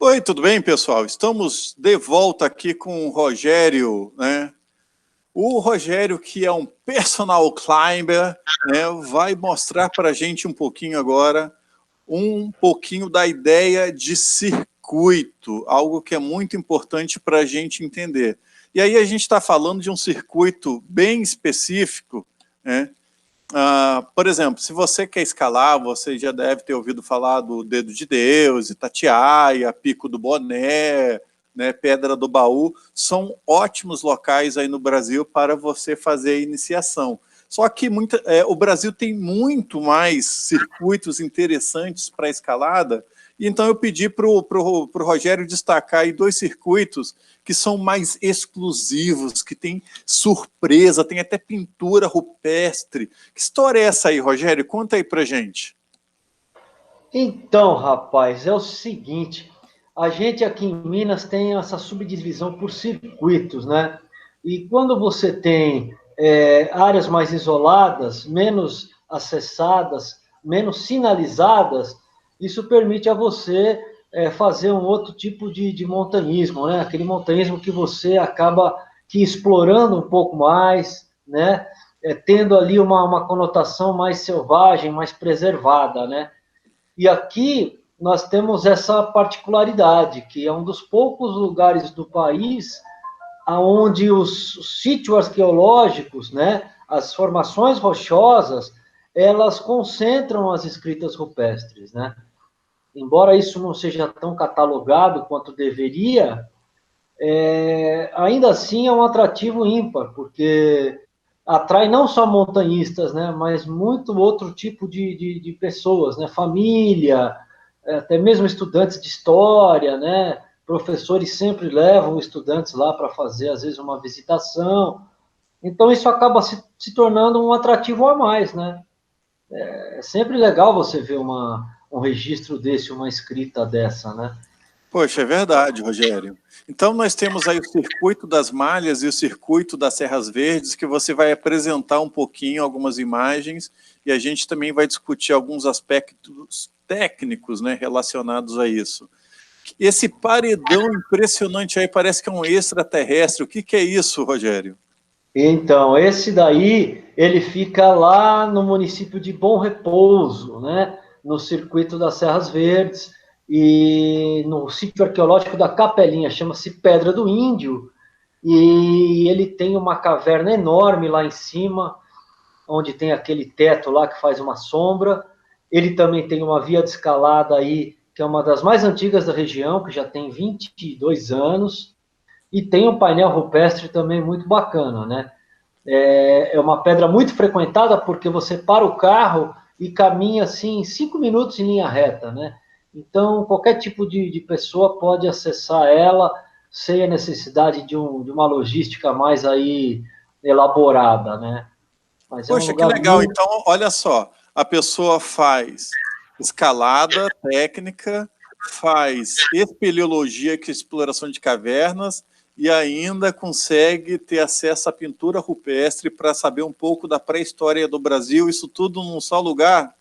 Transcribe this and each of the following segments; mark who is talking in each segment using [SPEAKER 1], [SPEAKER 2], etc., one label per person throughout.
[SPEAKER 1] Oi, tudo bem, pessoal? Estamos de volta aqui com o Rogério, né? O Rogério, que é um personal climber, né, vai mostrar para a gente um pouquinho agora, um pouquinho da ideia de circuito, algo que é muito importante para a gente entender. E aí a gente está falando de um circuito bem específico, né? Por exemplo, se você quer escalar, você já deve ter ouvido falar do Dedo de Deus, Itatiaia, Pico do Boné, né, Pedra do Baú, são ótimos locais aí no Brasil para você fazer a iniciação. Só que o Brasil tem muito mais circuitos interessantes para escalada, e então eu pedi para o Rogério destacar aí dois circuitos que são mais exclusivos, que tem surpresa, tem até pintura rupestre. Que história é essa aí, Rogério? Conta aí pra gente.
[SPEAKER 2] Então, rapaz, é o seguinte, a gente aqui em Minas tem essa subdivisão por circuitos, né? E quando você tem áreas mais isoladas, menos acessadas, menos sinalizadas, isso permite a você fazer um outro tipo de montanhismo, né? Aquele montanhismo que você acaba explorando um pouco mais, né? Tendo ali uma conotação mais selvagem, mais preservada, né? E aqui nós temos essa particularidade, que é um dos poucos lugares do país onde os sítios arqueológicos, né, as formações rochosas, elas concentram as escritas rupestres, né? Embora isso não seja tão catalogado quanto deveria, ainda assim é um atrativo ímpar, porque atrai não só montanhistas, né, mas muito outro tipo de pessoas, né, família, até mesmo estudantes de história, né, professores sempre levam estudantes lá para fazer, às vezes, uma visitação. Então, isso acaba se tornando um atrativo a mais, né? É sempre legal você ver um registro desse, uma escrita dessa, né?
[SPEAKER 1] Poxa, é verdade, Rogério. Então nós temos aí o circuito das malhas e o circuito das Serras Verdes, que você vai apresentar um pouquinho, algumas imagens, e a gente também vai discutir alguns aspectos técnicos, né, relacionados a isso. Esse paredão impressionante aí parece que é um extraterrestre. O que que é isso, Rogério?
[SPEAKER 2] Então, esse daí, ele fica lá no município de Bom Repouso, né? No circuito das Serras Verdes e no sítio arqueológico da Capelinha, chama-se Pedra do Índio, e ele tem uma caverna enorme lá em cima, onde tem aquele teto lá que faz uma sombra. Ele também tem uma via de escalada aí, que é uma das mais antigas da região, que já tem 22 anos, e tem um painel rupestre também muito bacana, né? É uma pedra muito frequentada porque você para o carro e caminha assim 5 minutos em linha reta, né? Então qualquer tipo de pessoa pode acessar ela sem a necessidade de uma logística mais aí elaborada, né? Mas é um
[SPEAKER 1] Poxa, que
[SPEAKER 2] lugar
[SPEAKER 1] legal.
[SPEAKER 2] muito.
[SPEAKER 1] Então, olha só, a pessoa faz escalada técnica, faz espeleologia, que é exploração de cavernas, e ainda consegue ter acesso à pintura rupestre para saber um pouco da pré-história do Brasil, isso tudo num só lugar?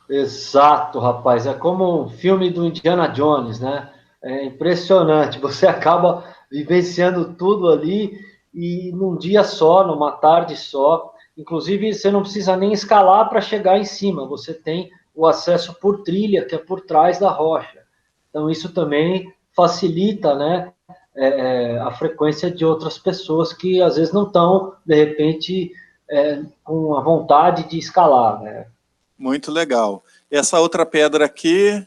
[SPEAKER 2] Exato, rapaz. É como um filme do Indiana Jones, né? É impressionante. Você acaba vivenciando tudo ali e num dia só, numa tarde só. Inclusive, você não precisa nem escalar para chegar em cima. Você tem o acesso por trilha, que é por trás da rocha. Então, isso também facilita, né, a frequência de outras pessoas que às vezes não estão, de repente, com a vontade de escalar, né?
[SPEAKER 1] Muito legal. Essa outra pedra aqui,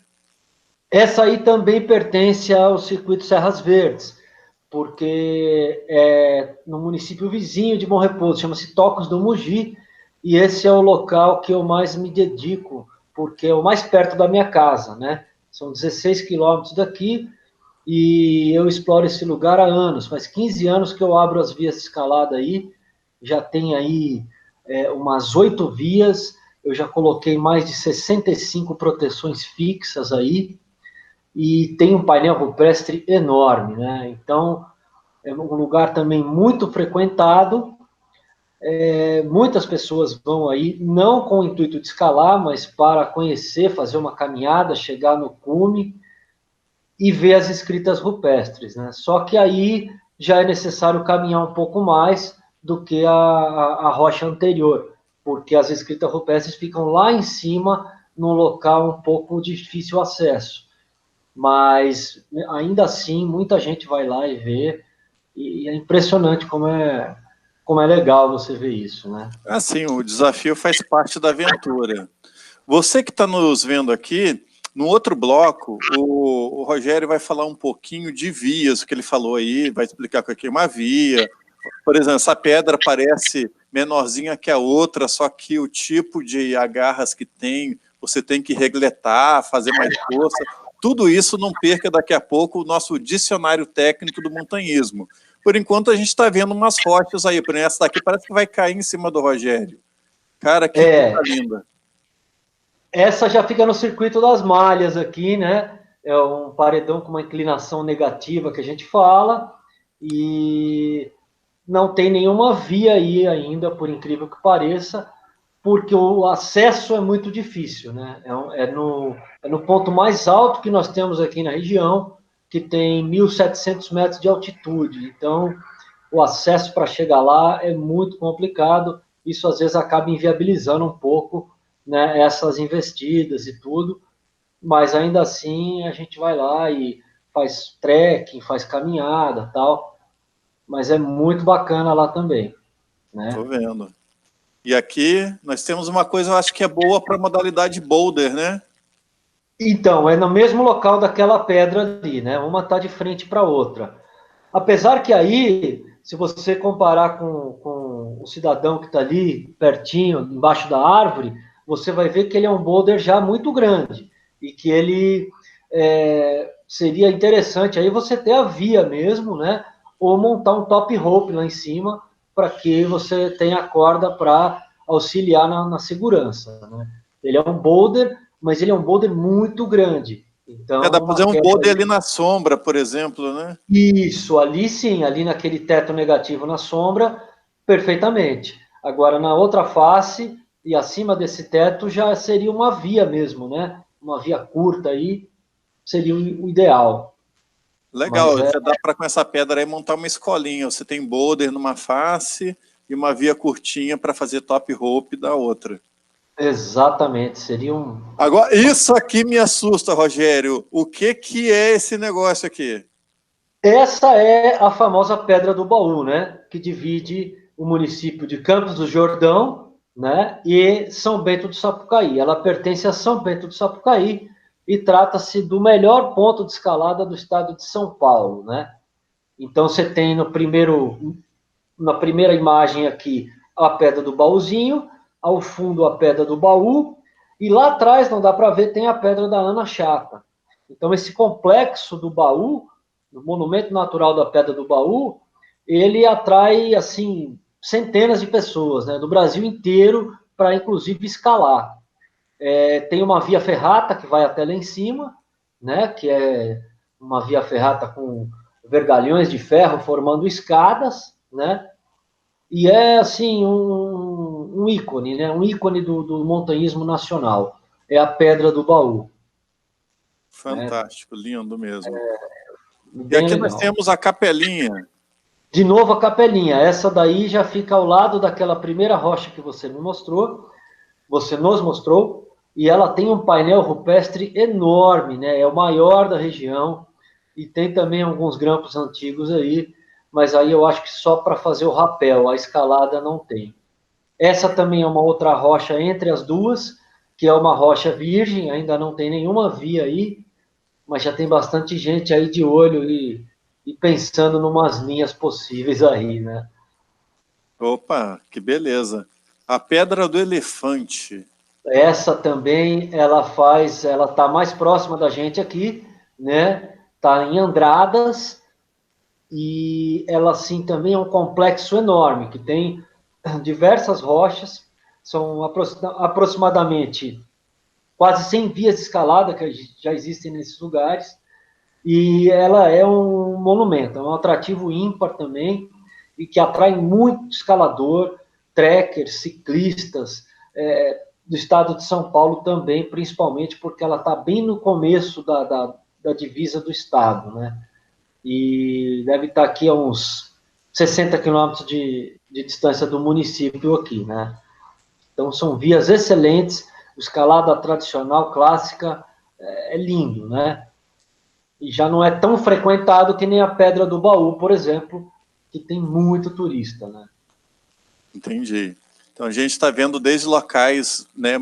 [SPEAKER 2] Essa aí também pertence ao circuito Serras Verdes, porque é no município vizinho de Bom Repouso, chama-se Tocos do Mugi, e esse é o local que eu mais me dedico, porque é o mais perto da minha casa, né? São 16 quilômetros daqui, e eu exploro esse lugar há anos, faz 15 anos que eu abro as vias de escalada aí, já tem aí umas 8 vias, eu já coloquei mais de 65 proteções fixas aí, e tem um painel rupestre enorme, né? Então, é um lugar também muito frequentado, muitas pessoas vão aí, não com o intuito de escalar, mas para conhecer, fazer uma caminhada, chegar no cume, e ver as escritas rupestres, né? Só que aí já é necessário caminhar um pouco mais do que a rocha anterior, porque as escritas rupestres ficam lá em cima, num local um pouco difícil acesso. Mas, ainda assim, muita gente vai lá e vê, e é impressionante como é legal você ver isso, né?
[SPEAKER 1] Assim, o desafio faz parte da aventura. Você que está nos vendo aqui, no outro bloco, o Rogério vai falar um pouquinho de vias, o que ele falou aí, vai explicar o que é uma via. Por exemplo, essa pedra parece menorzinha que a outra, só que o tipo de agarras que tem, você tem que regletar, fazer mais força. Tudo isso não perca daqui a pouco o nosso dicionário técnico do montanhismo. Por enquanto, a gente está vendo umas rochas aí, por exemplo, essa daqui parece que vai cair em cima do Rogério. Cara, que coisa linda.
[SPEAKER 2] Essa já fica no circuito das malhas aqui, né? É um paredão com uma inclinação negativa que a gente fala, e não tem nenhuma via aí ainda, por incrível que pareça, porque o acesso é muito difícil, né? É no ponto mais alto que nós temos aqui na região, que tem 1.700 metros de altitude. Então, o acesso para chegar lá é muito complicado. Isso às vezes acaba inviabilizando um pouco, né, essas investidas e tudo, mas ainda assim a gente vai lá e faz trekking, faz caminhada, tal, mas é muito bacana lá também,
[SPEAKER 1] Tô
[SPEAKER 2] né?
[SPEAKER 1] vendo. E aqui nós temos uma coisa, eu acho que é boa para a modalidade boulder, né?
[SPEAKER 2] Então, é no mesmo local daquela pedra ali, né? Uma está de frente para a outra. Apesar que aí, se você comparar com o cidadão que está ali, pertinho, embaixo da árvore, você vai ver que ele é um boulder já muito grande e que ele seria interessante aí você ter a via mesmo, né? Ou montar um top rope lá em cima para que você tenha corda para auxiliar na segurança, né? Ele é um boulder, mas ele é um boulder muito grande.
[SPEAKER 1] É, dá
[SPEAKER 2] Então,
[SPEAKER 1] para fazer
[SPEAKER 2] uma
[SPEAKER 1] um
[SPEAKER 2] queda
[SPEAKER 1] boulder ali
[SPEAKER 2] ali.
[SPEAKER 1] na sombra, por exemplo, né?
[SPEAKER 2] Isso, ali sim, ali naquele teto negativo na sombra, perfeitamente. Agora, na outra face e acima desse teto já seria uma via mesmo, né? Uma via curta aí seria o ideal.
[SPEAKER 1] Legal,
[SPEAKER 2] Mas
[SPEAKER 1] você dá para com essa pedra aí montar uma escolinha. Você tem boulder numa face e uma via curtinha para fazer top rope da outra.
[SPEAKER 2] exatamente, seria um.
[SPEAKER 1] Agora, isso aqui me assusta, Rogério. O que é esse negócio aqui?
[SPEAKER 2] Essa é a famosa Pedra do Baú, né? Que divide o município de Campos do Jordão, né? E São Bento do Sapucaí. Ela pertence a São Bento do Sapucaí e trata-se do melhor ponto de escalada do estado de São Paulo, né? Então você tem na primeira imagem aqui a Pedra do Baúzinho, ao fundo a Pedra do Baú, e lá atrás, não dá para ver, tem a Pedra da Ana Chata. Então esse complexo do Baú, o Monumento Natural da Pedra do Baú, ele atrai, assim, centenas de pessoas, né, do Brasil inteiro, para inclusive escalar. Tem uma via ferrata que vai até lá em cima, né, que é uma via ferrata com vergalhões de ferro formando escadas, né, e é, assim, um ícone, né, um ícone do montanhismo nacional. É a Pedra do Baú, né,
[SPEAKER 1] Fantástico, lindo mesmo. E
[SPEAKER 2] bem
[SPEAKER 1] aqui nós
[SPEAKER 2] legal.
[SPEAKER 1] temos a capelinha.
[SPEAKER 2] De novo a capelinha, essa daí já fica ao lado daquela primeira rocha que você nos mostrou, e ela tem um painel rupestre enorme, né? É o maior da região, e tem também alguns grampos antigos aí, mas aí eu acho que só para fazer o rapel, a escalada não tem. Essa também é uma outra rocha entre as duas, que é uma rocha virgem, ainda não tem nenhuma via aí, mas já tem bastante gente aí de olho e pensando numas linhas possíveis aí, né?
[SPEAKER 1] Opa, que beleza. A Pedra do Elefante.
[SPEAKER 2] Essa também, ela tá mais próxima da gente aqui, né? Tá em Andradas, e ela sim também é um complexo enorme que tem diversas rochas, são aproximadamente quase 100 vias de escalada que já existem nesses lugares, e ela é um monumento, é um atrativo ímpar também, e que atrai muito escalador, trekkers, ciclistas, do estado de São Paulo também, principalmente porque ela está bem no começo da divisa do estado, né? E deve estar aqui a uns 60 quilômetros de distância do município aqui, né? Então, são vias excelentes, escalada tradicional, clássica, é lindo, né? E já não é tão frequentado que nem a Pedra do Baú, por exemplo, que tem muito turista, né?
[SPEAKER 1] Entendi. Então a gente está vendo desde locais, né,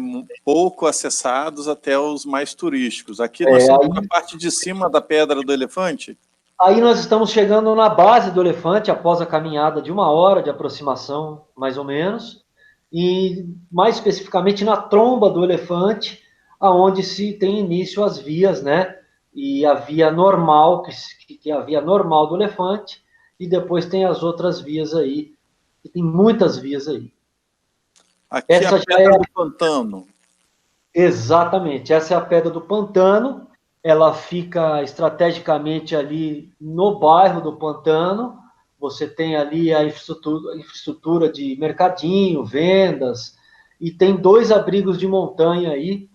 [SPEAKER 1] pouco acessados até os mais turísticos. Aqui nós estamos na parte de cima da Pedra do Elefante.
[SPEAKER 2] Aí nós estamos chegando na base do elefante, após a caminhada de 1 hora de aproximação, mais ou menos, e mais especificamente na tromba do elefante, aonde se tem início as vias, né? E a via normal, que é a via normal do elefante, e depois tem as outras vias aí, e tem muitas vias aí.
[SPEAKER 1] Aqui essa é a Pedra do Pantano.
[SPEAKER 2] Exatamente, essa é a Pedra do Pantano, ela fica estrategicamente ali no bairro do Pantano, você tem ali a infraestrutura de mercadinho, vendas, e tem 2 abrigos de montanha aí,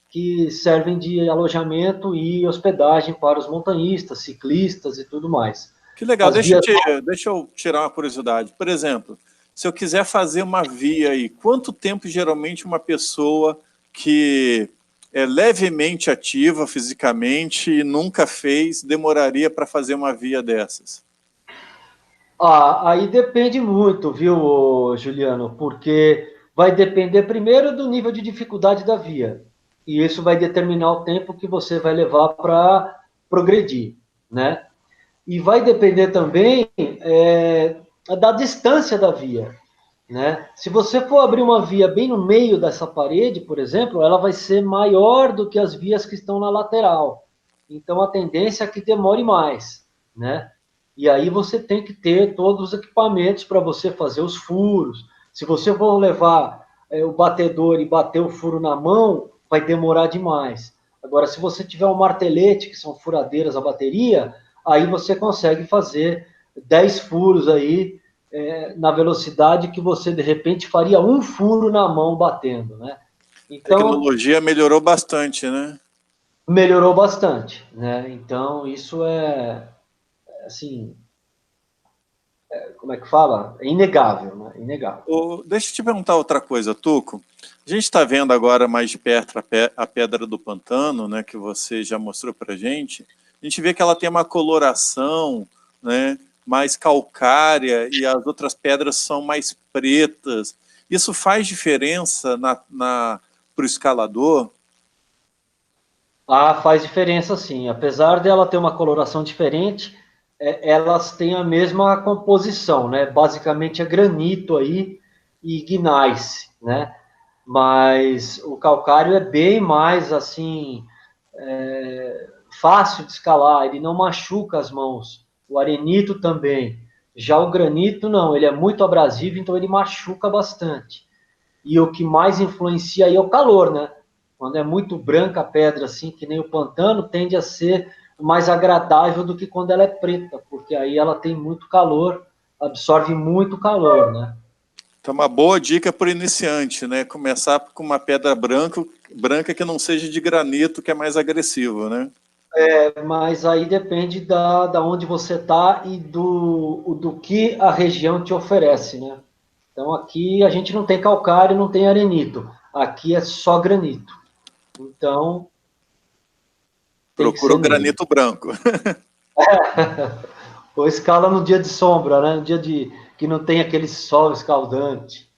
[SPEAKER 2] que servem de alojamento e hospedagem para os montanhistas, ciclistas e tudo mais.
[SPEAKER 1] Que legal, deixa eu tirar uma curiosidade. Por exemplo, se eu quiser fazer uma via aí, quanto tempo geralmente uma pessoa que é levemente ativa fisicamente e nunca fez, demoraria para fazer uma via dessas?
[SPEAKER 2] Aí depende muito, viu, Juliano? Porque vai depender primeiro do nível de dificuldade da via. E isso vai determinar o tempo que você vai levar para progredir, né? E vai depender também da distância da via, né? Se você for abrir uma via bem no meio dessa parede, por exemplo, ela vai ser maior do que as vias que estão na lateral. Então a tendência é que demore mais, né? E aí você tem que ter todos os equipamentos para você fazer os furos. Se você for levar o batedor e bater o furo na mão, vai demorar demais. Agora, se você tiver um martelete, que são furadeiras a bateria, aí você consegue fazer 10 furos aí na velocidade que você, de repente, faria um furo na mão batendo, né? Então,
[SPEAKER 1] a tecnologia melhorou bastante, né?
[SPEAKER 2] Melhorou bastante, né? Então, isso assim, como é que fala? É inegável, né? Inegável.
[SPEAKER 1] Deixa eu te perguntar outra coisa, Tuco. A gente está vendo agora mais de perto a Pedra do Pantano, né, que você já mostrou para a gente. A gente vê que ela tem uma coloração, né, mais calcária e as outras pedras são mais pretas. Isso faz diferença para o escalador?
[SPEAKER 2] Faz diferença sim. Apesar dela ter uma coloração diferente, elas têm a mesma composição, né? Basicamente é granito aí e gneiss, né? Mas o calcário é bem mais assim fácil de escalar, ele não machuca as mãos. O arenito também. Já o granito não, ele é muito abrasivo, então ele machuca bastante. E o que mais influencia aí é o calor, né? Quando é muito branca a pedra, assim, que nem o pantano, tende a ser mais agradável do que quando ela é preta, porque aí ela tem muito calor, absorve muito calor, né?
[SPEAKER 1] Então, uma boa dica para o iniciante, né? Começar com uma pedra branca que não seja de granito, que é mais agressivo, né?
[SPEAKER 2] Mas aí depende da onde você está e do que a região te oferece, né? Então aqui a gente não tem calcário, não tem arenito. Aqui é só granito. Então
[SPEAKER 1] procura o granito branco.
[SPEAKER 2] Ou escala no dia de sombra, né? No dia que não tem aquele sol escaldante.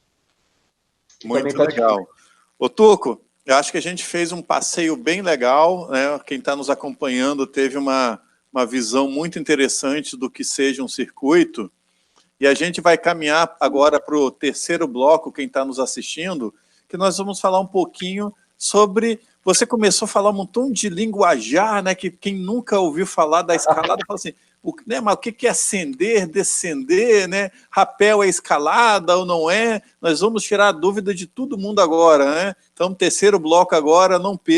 [SPEAKER 1] Muito legal. Ô Tuco, eu acho que a gente fez um passeio bem legal, né? Quem está nos acompanhando teve uma visão muito interessante do que seja um circuito. E a gente vai caminhar agora para o terceiro bloco, quem está nos assistindo, que nós vamos falar um pouquinho sobre... Você começou a falar um montão de linguajar, né? Que quem nunca ouviu falar da escalada, fala assim, mas o que é ascender, descender, né? Rapel é escalada ou não é? Nós vamos tirar a dúvida de todo mundo agora, né? Então, terceiro bloco agora, não perca.